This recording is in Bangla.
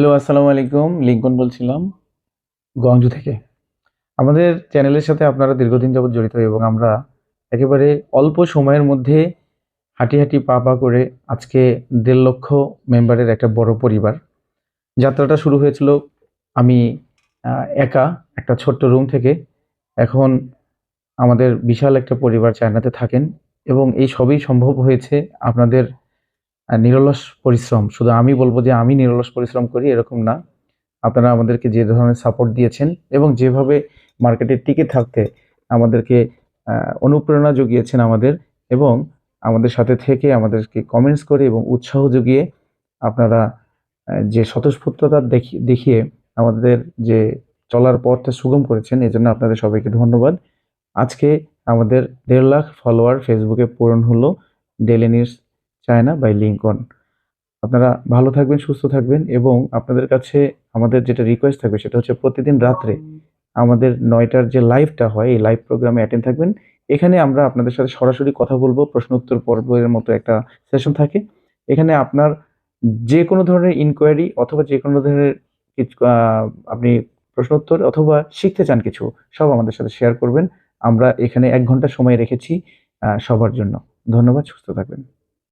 হ্যালো, আসসালামু আলাইকুম। লিংকন বলছিলাম গোয়াংজু থেকে। আমাদের চ্যানেলের সাথে আপনারা দীর্ঘদিন যাবৎ জড়িত এবং আমরা একেবারে অল্প সময়ের মধ্যে হাঁটি, হাঁটি পা, পা করে আজকে ১.৫ লক্ষ মেম্বারের একটা বড় পরিবার। যাত্রাটা শুরু হয়েছিল আমি আ একা একটা ছোট্ট রুম থেকে। এখন আমাদের বিশাল একটা পরিবার চায়নাতে থাকেন এবং এই সবই সম্ভব হয়েছে আপনাদের নিরলস পরিশ্রম। শুধু আমি বলব যে আমি নিরলস পরিশ্রম করি এরকম না। আপনারা আমাদেরকে যে ধরনের সাপোর্ট দিয়েছেন এবং যেভাবে মার্কেটে টিকে থাকতে আমাদেরকে আ অনুপ্রেরণা জুগিয়েছেন আমাদের এবং আমাদের সাথে থেকে আমাদেরকে কমেন্টস করে এবং উৎসাহ জুগিয়ে আপনারা যে স্বতঃস্ফূর্ততা দেখিয়ে আমাদের যে চলার পথটা সুগম করেছেন এজন্য আপনাদের সবাইকে ধন্যবাদ। আজকে আমাদের ১.৫ লাখ ফলোয়ার ফেসবুকে পূরণ হলো daily news China by Lincoln. আপনারা ভালো থাকবেন, সুস্থ থাকবেন এবং আপনাদের কাছে আমাদের যেটা রিকোয়েস্ট থাকবে সেটা হচ্ছে প্রতিদিন রাত্রে আমাদের ৯টার যে লাইভটা হয় এই লাইভ প্রোগ্রামে অ্যাটেন্ড থাকবেন। এখানে আমরা আপনাদের সাথে সরাসরি কথা বলবো। প্রশ্ন উত্তর পর্বের মতো একটা সেশন থাকে। এখানে আপনার যেকোনো ধরনের ইনকোয়ারি অথবা যেকোনো ধরনের আপনি প্রশ্ন উত্তর অথবা শিখতে চান কিছু সব আমাদের সাথে শেয়ার করবেন। আমরা এখানে ১ ঘন্টা সময় রেখেছি সবার জন্য। ধন্যবাদ, সুস্থ থাকবেন।